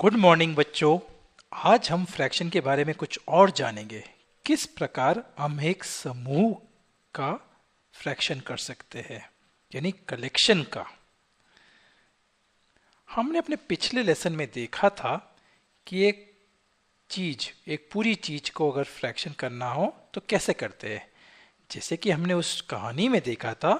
Good morning बच्चों। आज हम फ्रैक्शन के बारे में कुछ और जानेंगे। किस प्रकार हम एक समूह का फ्रैक्शन कर सकते हैं, यानी कलेक्शन का। हमने अपने पिछले लेसन में देखा था कि एक पूरी चीज को अगर फ्रैक्शन करना हो तो कैसे करते हैं। जैसे कि हमने उस कहानी में देखा था,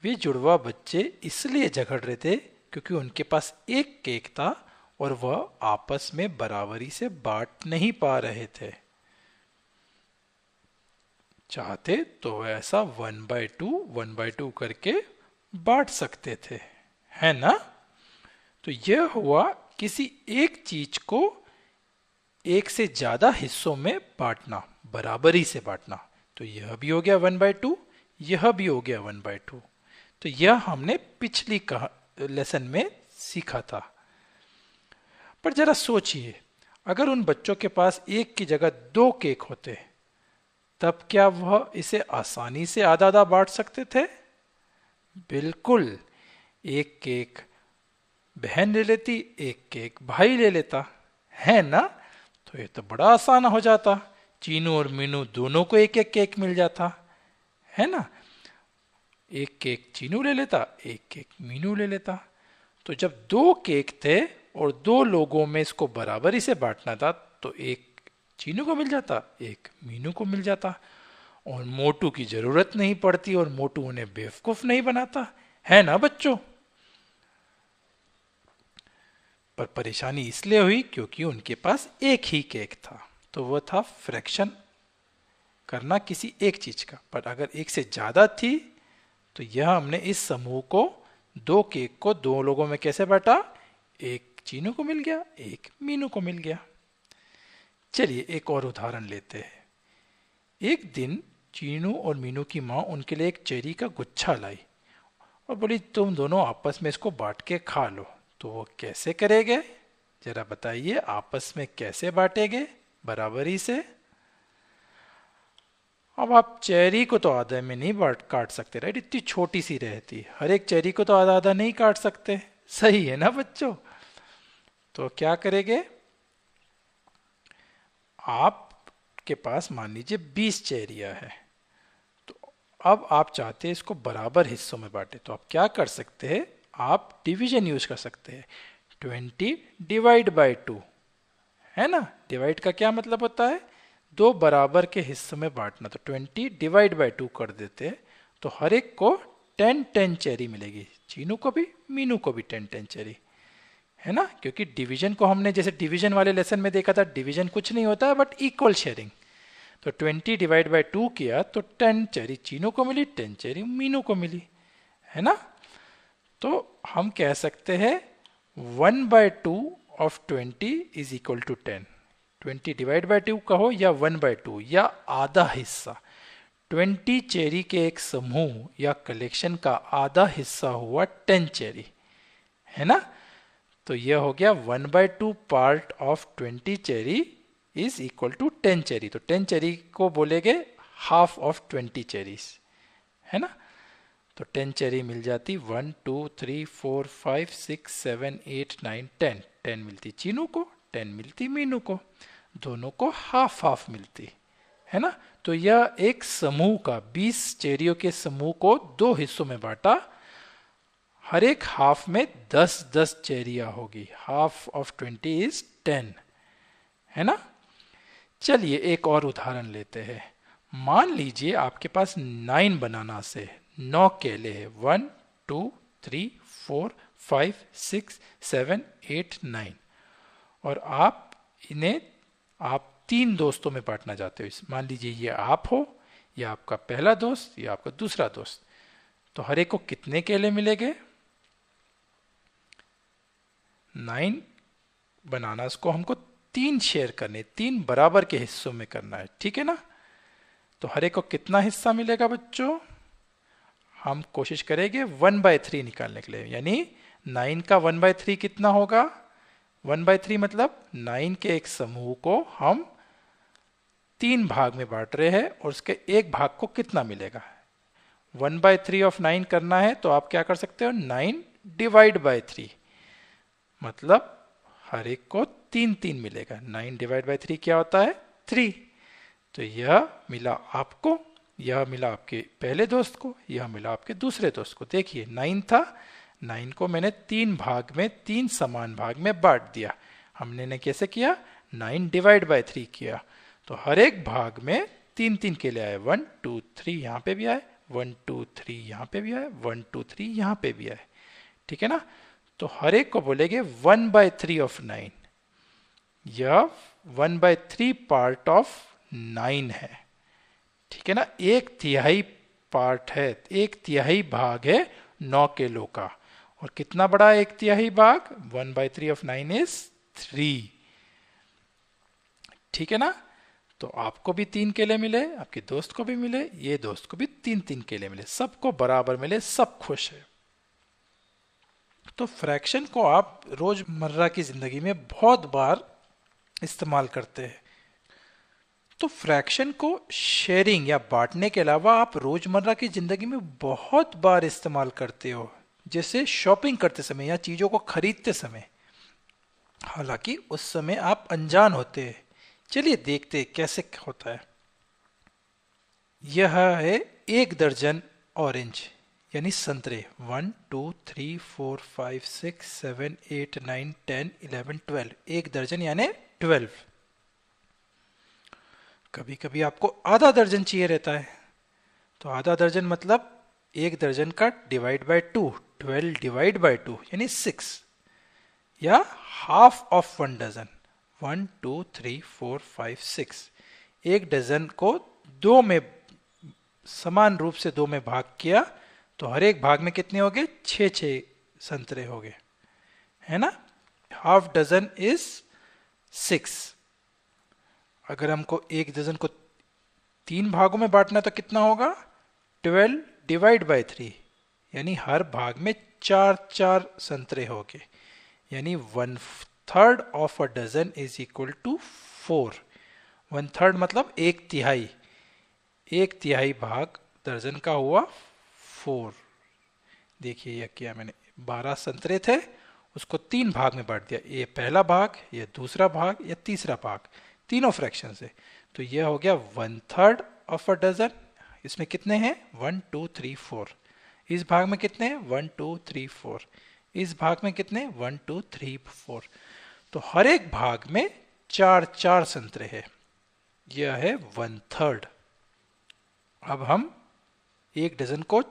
वे जुड़वा बच्चे इसलिए झगड़ रहे थे क्योंकि उनके पास एक केक था और वह आपस में बराबरी से बांट नहीं पा रहे थे। चाहते तो ऐसा 1/2 करके बांट सकते थे, है ना। तो यह हुआ किसी एक चीज को एक से ज्यादा हिस्सों में बांटना, बराबरी से बांटना। तो यह भी हो गया 1/2, यह भी हो गया 1/2। तो यह हमने पिछली लेसन में सीखा था। पर जरा सोचिए, अगर उन बच्चों के पास एक की जगह 2 केक होते तब क्या वह इसे आसानी से आधा आधा बांट सकते थे? बिल्कुल। एक केक बहन ले लेती, एक केक भाई ले लेता, है ना। तो ये तो बड़ा आसान हो जाता। चीनू और मीनू दोनों को एक एक केक मिल जाता, है ना। एक केक चीनू ले लेता, एक केक मीनू ले लेता। तो जब 2 केक थे और 2 लोगों में इसको बराबरी से बांटना था, तो एक चीनू को मिल जाता, एक मीनू को मिल जाता, और मोटू की जरूरत नहीं पड़ती और मोटू उन्हें बेवकूफ नहीं बनाता, है ना बच्चों। पर परेशानी इसलिए हुई क्योंकि उनके पास एक ही केक था, तो वह था फ्रैक्शन करना किसी एक चीज का। पर अगर एक से ज्यादा थी तो यह हमने इस समूह को 2 केक को 2 लोगों में कैसे बांटा, एक चीनू को मिल गया, एक मीनू को मिल गया। चलिए एक और उदाहरण लेते हैं। एक दिन चीनू और मीनू की माँ उनके लिए एक चेरी का गुच्छा लाई और बोली तुम दोनों आपस में इसको बांट के खा लो। तो वो कैसे करेंगे, जरा बताइए, आपस में कैसे बांटेंगे बराबरी से। अब आप चेरी को तो आधे में नहीं काट सकते, राइट। इतनी छोटी सी रहती, हर एक चेरी को तो आधा आधा नहीं काट सकते, सही है ना बच्चों। तो क्या करेंगे, आपके पास मान लीजिए 20 चेरिया है। तो अब आप चाहते हैं इसको बराबर हिस्सों में बांटे, तो आप क्या कर सकते हैं, आप डिवीजन यूज कर सकते हैं। 20 डिवाइड बाई 2, है ना। डिवाइड का क्या मतलब होता है, 2 बराबर के हिस्सों में बांटना। तो 20 डिवाइड बाई 2 कर देते हैं, तो हर एक को 10-10 चेरी मिलेगी, चीनू को भी मीनू को भी 10-10 चेरी, है ना। क्योंकि डिवीजन को हमने जैसे डिवीजन वाले लेसन में देखा था, डिवीजन कुछ नहीं होता है बट इक्वल शेयरिंग। तो 20 डिवाइड बाई 2 किया तो 10 चेरी चीनू को मिली, 10 चेरी मीनू को मिली, है ना। तो हम कह सकते हैं 1/2 of 20 is equal to 10। 20 divide by 2 कहो या 1/2 या आधा हिस्सा। 20 चेरी के एक समूह या कलेक्शन का आधा हिस्सा हुआ 10 चेरी, है ना। तो यह हो गया 1/2 part of 20 cherry is equal to 10 cherry. तो 10 चेरी को बोलेंगे हाफ ऑफ 20 चेरीज, है ना। तो 10 चेरी मिल जाती, 1 2 3 4 5 6 7 8 9 10। 10 मिलती चीनू को, 10 मिलती मीनू को, दोनों को हाफ हाफ मिलती, है ना। तो यह एक समूह का 20 चेरियों के समूह को 2 हिस्सों में बांटा, हर एक हाफ में 10-10 चेरिया होगी, हाफ ऑफ 20 इज 10, है ना। चलिए एक और उदाहरण लेते हैं। मान लीजिए आपके पास 9 बनाना से 9 केले हैं, 1 2 3 4 5 6 7 8 9, और आप 3 दोस्तों में बांटना चाहते हो। मान लीजिए ये आप हो, या आपका पहला दोस्त, या आपका दूसरा दोस्त। तो हर एक को कितने केले मिलेंगे, 9 बनाना को हमको 3 शेयर करने, 3 बराबर के हिस्सों में करना है, ठीक है ना। तो हर एक को कितना हिस्सा मिलेगा बच्चों, हम कोशिश करेंगे 1/3 निकालने के लिए। यानी 9 का 1/3 कितना होगा, 1/3 मतलब 9 के एक समूह को हम 3 भाग में बांट रहे हैं और उसके एक भाग को कितना मिलेगा। 1/3 ऑफ 9 करना है तो आप क्या कर सकते हो, 9 डिवाइड बाई 3, मतलब हर एक को 3 3 मिलेगा। 9 ÷ 3 क्या होता है? 3। तो यह मिला आपको, यह मिला आपके पहले दोस्त को, यह मिला आपके दूसरे दोस्त को। देखिए 9 था, 9 को मैंने 3 भाग में, 3 समान भाग में बांट दिया। हमने ने कैसे किया? 9 ÷ 3 किया। तो हर एक भाग में 3 3 के लिए आए। 1 2 3 यहाँ पे भी आए, 1 2 3 यहाँ पे भी आए, 1 2 3 यहाँ पे भी आए। ठीक है ना? तो हर एक को बोलेंगे 1/3 ऑफ 9। यह 1/3 पार्ट ऑफ 9 है। ठीक है ना? 1/3 पार्ट है, 1/3 भाग है 9 किलो का। और कितना बड़ा 1/3 भाग? 1/3 ऑफ 9 इज 3। ठीक है ना? तो आपको भी 3 केले मिले, आपके दोस्त को भी मिले, ये दोस्त को भी 3 3 केले मिले, सबको बराबर मिले, सब खुश है। तो फ्रैक्शन को आप रोजमर्रा की जिंदगी में बहुत बार इस्तेमाल करते हैं। तो फ्रैक्शन को शेयरिंग या बांटने के अलावा आप रोजमर्रा की जिंदगी में बहुत बार इस्तेमाल करते हो, जैसे शॉपिंग करते समय या चीजों को खरीदते समय। हालांकि उस समय आप अनजान होते हैं। चलिए देखते हैं कैसे होता है। यह है 1 दर्जन ऑरेंज यानी संतरे। 1 2 3 4 5 6 7 8 9 10 11 12। 1 दर्जन यानी 12। कभी कभी आपको आधा दर्जन चाहिए रहता है, तो आधा दर्जन मतलब 1 दर्जन का डिवाइड बाय 2, 12 डिवाइड बाय 2 यानी 6। या हाफ ऑफ 1 डजन, 1 2 3 4 5 6। 1 डजन को 2 में, समान रूप से 2 में भाग किया तो हर एक भाग में कितने हो गए? 6 संतरे हो गए, है ना? Half dozen is 6। अगर हमको 1 डजन को 3 भागों में बांटना तो कितना होगा? 12 डिवाइड बाय 3 यानी हर भाग में 4 संतरे हो गए, यानी 1/3 of a dozen is equal to 4। 1/3 मतलब 1/3। 1/3 भाग दर्जन का हुआ 4। देखिए यह किया मैंने, 12 संतरे थे, उसको 3 भाग में बांट दिया। ये पहला भाग, ये दूसरा भाग, ये तीसरा भाग, तीनों फ्रैक्शन से। तो यह हो गया 1/3 ऑफ अ डजन। इसमें कितने हैं? 1 2 3 4। इस भाग में कितने हैं? 1 2 3 4। इस भाग में कितने? 1 2 3 4। तो हर एक भाग में 4 संतरे हैं। यह है 1/3। अब हम 1 डजन को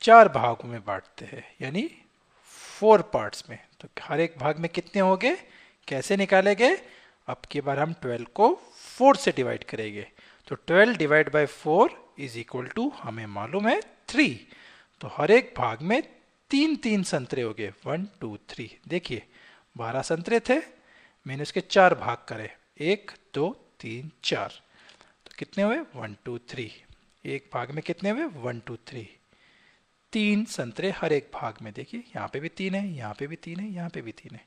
4 भागों में बांटते हैं, यानी 4 पार्ट्स में। तो हर एक भाग में कितने हो गए? कैसे निकालेंगे? अब की बार हम 12 को 4 से डिवाइड करेंगे। तो 12 divide by 4 is equal to, हमें मालूम है, 3। तो हर एक भाग में 3 संतरे हो गए। 1 2 3। देखिए 12 संतरे थे, मैंने उसके 4 भाग करे, 1 2 3 4। तो कितने हुए? 1 2 3। एक भाग में कितने हुए? 1 2 3। 3 संतरे हर एक भाग में। देखिए यहाँ पे भी 3 है, यहाँ पे भी 3 है, यहाँ पे भी 3 है।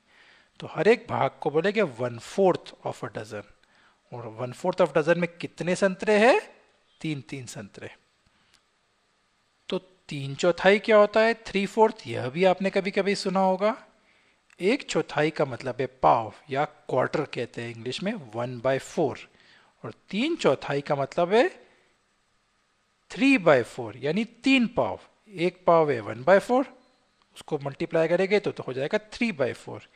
तो हर एक भाग को बोलेंगे 1/4 ऑफ अ डजन। और 1/4 ऑफ डजन में कितने संतरे हैं? 3 संतरे। तो 3/4 क्या होता है? 3/4। यह भी आपने कभी कभी सुना होगा। 1/4 का मतलब है पाव या क्वार्टर कहते हैं इंग्लिश में, 1/4। और 3/4 का मतलब है 3/4 यानी 3 पाव। एक पाव है 1/4, उसको मल्टीप्लाई करेंगे तो हो जाएगा 3/4।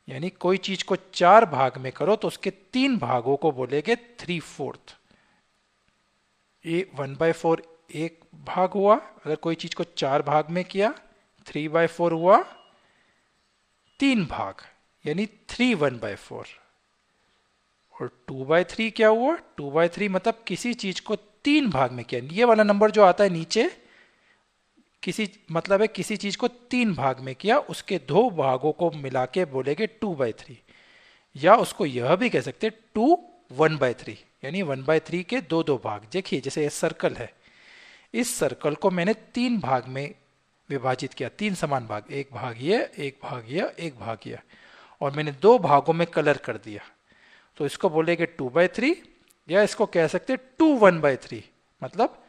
यानी कोई चीज को 4 भाग में करो तो उसके 3 भागों को बोलेंगे 3/4। 1/4 एक भाग हुआ। अगर कोई चीज को 4 भाग में किया, 3/4 हुआ 3 भाग, यानी 3 1/4। और 2/3 क्या हुआ? 2/3 मतलब किसी चीज को 3 भाग में किया। ये वाला नंबर जो आता है नीचे, किसी मतलब है किसी चीज को 3 भाग में किया, उसके 2 भागों को मिला के बोलेंगे 2/3। या उसको यह भी कह सकते हैं 2 1/3, यानी 1/3 के 2 भाग। देखिए जैसे ये सर्कल है, इस सर्कल को मैंने 3 भाग में विभाजित किया, 3 समान भाग, एक भाग ये, एक भाग ये, एक भाग ये, और मैंने 2 भागों में कलर कर दिया। तो इसको बोलेंगे 2/3, या इसको कह सकते 2 1/3, मतलब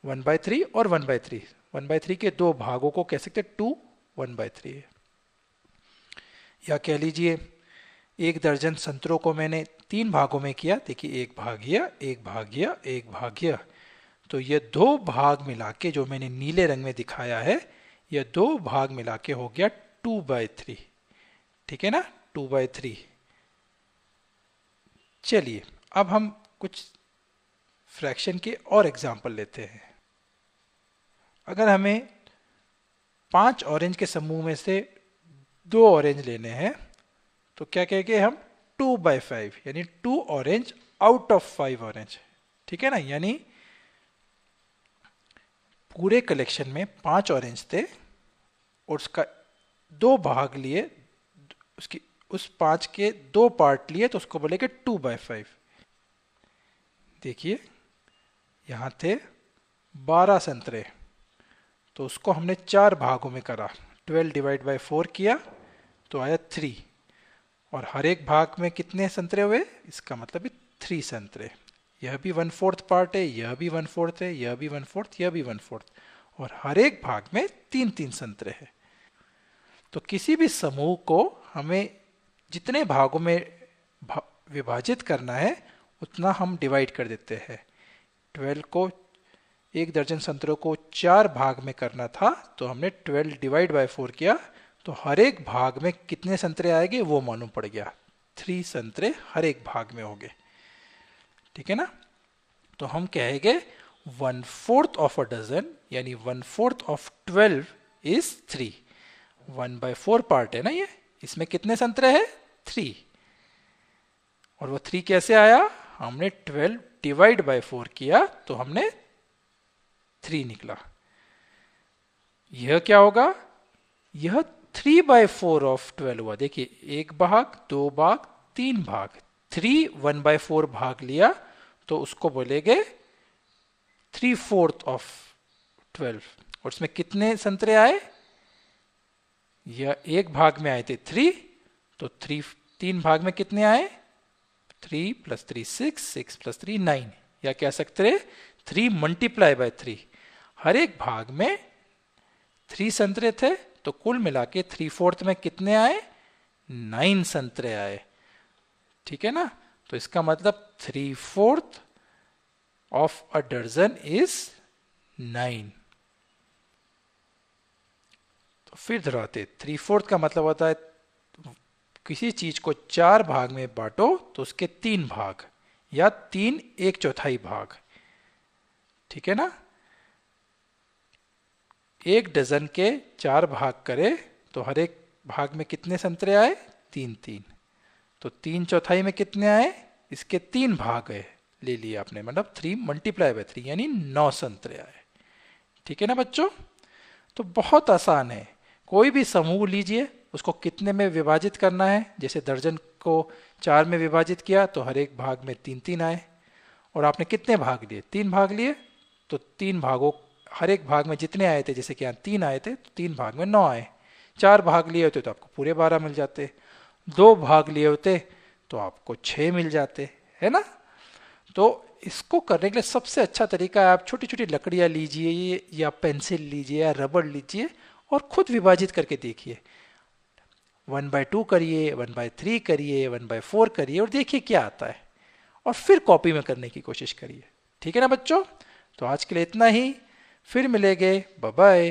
1/3 और 1/3। 1/3 के 2 भागों को कह सकते 2 1/3 है। या कह लीजिए एक दर्जन संतरों को मैंने 3 भागों में किया, देखिए 1 भाग गया, 1 भाग गया, 1 भाग गया। तो ये 2 भाग मिला के जो मैंने नीले रंग में दिखाया है, ये 2 भाग मिला के हो गया 2/3। ठीक है ना, 2/3। चलिए अब हम कुछ फ्रैक्शन के और एग्जाम्पल लेते हैं। अगर हमें 5 ऑरेंज के समूह में से 2 ऑरेंज लेने हैं, तो क्या कहेंगे हम, 2/5, यानी 2 ऑरेंज आउट ऑफ 5 ऑरेंज। ठीक है ना, यानी पूरे कलेक्शन में 5 ऑरेंज थे और उसका 2 भाग लिए, उसकी उस 5 के 2 पार्ट लिए, तो उसको बोलेंगे 2/5। देखिए यहाँ थे 12 संतरे, तो उसको हमने 4 भागों में करा, 12 डिवाइड बाय 4 किया तो आया 3। और हर एक भाग में कितने संतरे हुए, इसका मतलब है 3 संतरे। यह भी 1/4 पार्ट है, यह भी 1/4 है, यह भी 1/4, यह भी 1/4, और हर एक भाग में 3-3 संतरे हैं। तो किसी भी समूह को हमें जितने भागों में विभाजित करना है उतना हम डिवाइड कर देते हैं। 12 को, 1 दर्जन संतरों को 4 भाग में करना था, तो हमने 12 डिवाइड बाय 4 किया, तो हर एक भाग में कितने संतरे आएंगे वो मालूम पड़ गया, 3 संतरे हर एक भाग में होंगे। ठीक है ना, तो हम कहेंगे 1/4 ऑफ अ डजन, यानी 1/4 ऑफ 12 इज 3। 1/4 पार्ट है ना ये, इसमें कितने संतरे हैं, 3। और वो 3 कैसे आया, हमने 12 डिवाइड बाय 4 किया तो हमने 3 निकला। यह क्या होगा, यह 3/4 ऑफ 12 हुआ। देखिए 1 भाग, 2 भाग, 3 भाग, 3 1/4 भाग लिया तो उसको बोलेंगे 3/4 ऑफ 12। और इसमें कितने संतरे आए, यह 1 भाग में आए थे 3, तो 3 भाग में कितने आए, 3 + 3 6, 6 + 3 9, या कह सकते हैं 3 मल्टीप्लाई बाय 3। हर एक भाग में 3 संतरे थे, तो कुल मिला के 3/4 में कितने आए, 9 संतरे आए। ठीक है ना, तो इसका मतलब 3/4 ऑफ अ डजन इज 9। तो फिर दोहराते, 3/4 का मतलब होता है किसी चीज को 4 भाग में बांटो तो उसके 3 भाग, या 3 1/4 भाग। ठीक है ना, 1 डजन के 4 भाग करे तो हर एक भाग में कितने संतरे आए, 3-3। तो 3/4 में कितने आए, इसके 3 भाग है, ले लिया आपने, मतलब 3 मल्टीप्लाई बाय 3, यानी 9 संतरे आए। ठीक है ना बच्चों, तो बहुत आसान है। कोई भी समूह लीजिए, उसको कितने में विभाजित करना है, जैसे दर्जन को 4 में विभाजित किया तो हर एक भाग में 3-3 आए, और आपने कितने भाग लिए, 3 भाग लिए, तो 3 भागों, हर एक भाग में जितने आए थे, जैसे कि यहाँ 3 आए थे तो 3 भाग में 9 आए। 4 भाग लिए होते तो आपको पूरे 12 मिल जाते, 2 भाग लिए होते तो आपको 6 मिल जाते, है ना। तो इसको करने के लिए सबसे अच्छा तरीका है, आप छोटी छोटी लकड़ियाँ लीजिए या पेंसिल लीजिए या रबड़ लीजिए और खुद विभाजित करके देखिए। 1/2 करिए, 1/3 करिए, 1/4 करिए और देखिए क्या आता है, और फिर कॉपी में करने की कोशिश करिए। ठीक है ना बच्चों, तो आज के लिए इतना ही, फिर मिलेंगे, बाय बाय।